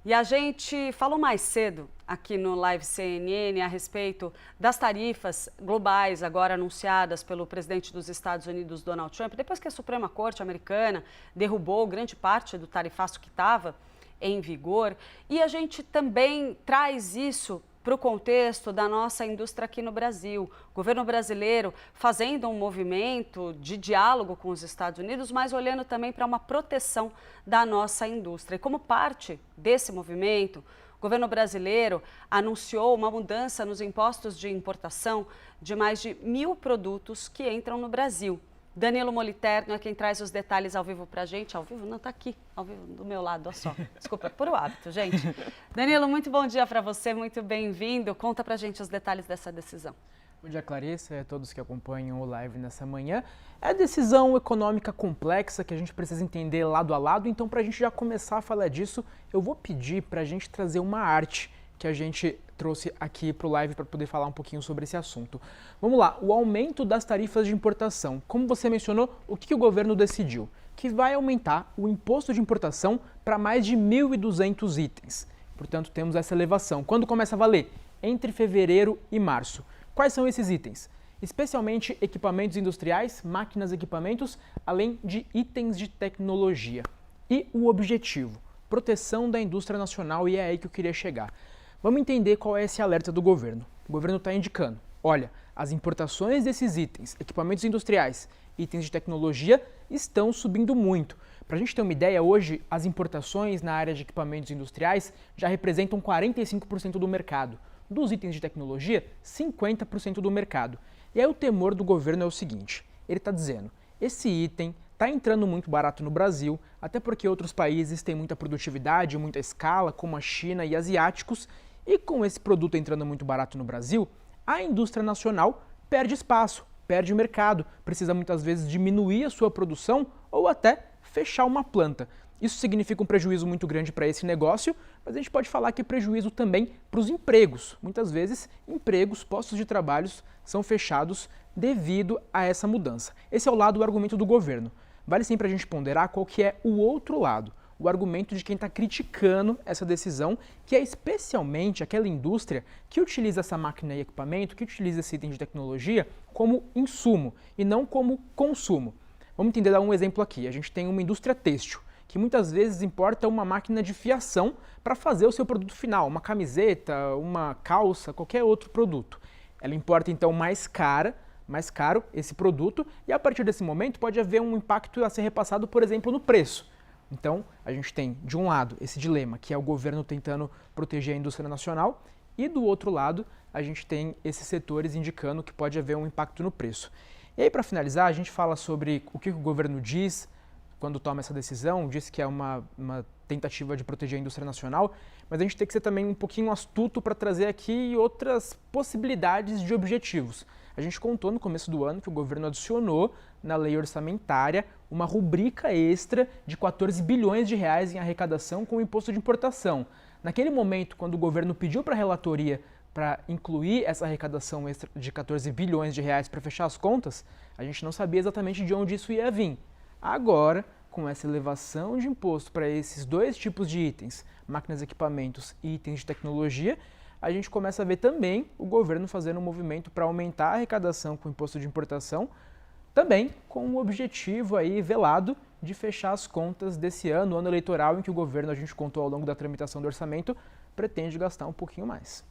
E a gente falou mais cedo aqui no Live CNN a respeito das tarifas globais agora anunciadas pelo presidente dos Estados Unidos, Donald Trump, depois que a Suprema Corte americana derrubou grande parte do tarifaço que estava em vigor. E a gente também traz isso para o contexto da nossa indústria aqui no Brasil. O governo brasileiro fazendo um movimento de diálogo com os Estados Unidos, mas olhando também para uma proteção da nossa indústria. E como parte desse movimento, o governo brasileiro anunciou uma mudança nos impostos de importação de mais de 1.000 produtos que entram no Brasil. Danilo Moliterno é quem traz os detalhes ao vivo pra gente. Ao vivo? Não, tá aqui, ao vivo, do meu lado, olha só. Desculpa, por o hábito, gente. Danilo, muito bom dia para você, muito bem-vindo. Conta pra gente os detalhes dessa decisão. Bom dia, Clarissa, e a todos que acompanham o live nessa manhã. É decisão econômica complexa que a gente precisa entender lado a lado, então para a gente já começar a falar disso, eu vou pedir para a gente trazer uma arte que a gente trouxe aqui para o live para poder falar um pouquinho sobre esse assunto. Vamos lá, o aumento das tarifas de importação. Como você mencionou, o que o governo decidiu? Que vai aumentar o imposto de importação para mais de 1.200 itens. Portanto, temos essa elevação. Quando começa a valer? Entre fevereiro e março. Quais são esses itens? Especialmente equipamentos industriais, máquinas e equipamentos, além de itens de tecnologia. E o objetivo? Proteção da indústria nacional, e é aí que eu queria chegar. Vamos entender qual é esse alerta do governo. O governo está indicando, olha, as importações desses itens, equipamentos industriais, itens de tecnologia, estão subindo muito. Para a gente ter uma ideia, hoje as importações na área de equipamentos industriais já representam 45% do mercado. Dos itens de tecnologia, 50% do mercado. E aí o temor do governo é o seguinte, ele está dizendo, esse item está entrando muito barato no Brasil, até porque outros países têm muita produtividade, muita escala, como a China e asiáticos, e com esse produto entrando muito barato no Brasil, a indústria nacional perde espaço, perde mercado, precisa muitas vezes diminuir a sua produção ou até fechar uma planta. Isso significa um prejuízo muito grande para esse negócio, mas a gente pode falar que é prejuízo também para os empregos. Muitas vezes, empregos, postos de trabalho são fechados devido a essa mudança. Esse é o lado do argumento do governo. Vale sempre a gente ponderar qual que é o outro lado, o argumento de quem está criticando essa decisão, que é especialmente aquela indústria que utiliza essa máquina e equipamento, que utiliza esse item de tecnologia como insumo e não como consumo. Vamos entender, dar um exemplo aqui. A gente tem uma indústria têxtil, que muitas vezes importa uma máquina de fiação para fazer o seu produto final, uma camiseta, uma calça, qualquer outro produto. Ela importa então mais caro esse produto e a partir desse momento pode haver um impacto a ser repassado, por exemplo, no preço. Então, a gente tem, de um lado, esse dilema, que é o governo tentando proteger a indústria nacional, e do outro lado, a gente tem esses setores indicando que pode haver um impacto no preço. E aí, para finalizar, a gente fala sobre o que o governo diz quando toma essa decisão, diz que é uma tentativa de proteger a indústria nacional, mas a gente tem que ser também um pouquinho astuto para trazer aqui outras possibilidades de objetivos. A gente contou no começo do ano que o governo adicionou na lei orçamentária uma rubrica extra de 14 bilhões de reais em arrecadação com o imposto de importação. Naquele momento, quando o governo pediu para a relatoria para incluir essa arrecadação extra de 14 bilhões de reais para fechar as contas, a gente não sabia exatamente de onde isso ia vir. Agora, com essa elevação de imposto para esses dois tipos de itens, máquinas, equipamentos e itens de tecnologia, a gente começa a ver também o governo fazendo um movimento para aumentar a arrecadação com o imposto de importação, também com o objetivo aí velado de fechar as contas desse ano eleitoral em que o governo, a gente contou ao longo da tramitação do orçamento, pretende gastar um pouquinho mais.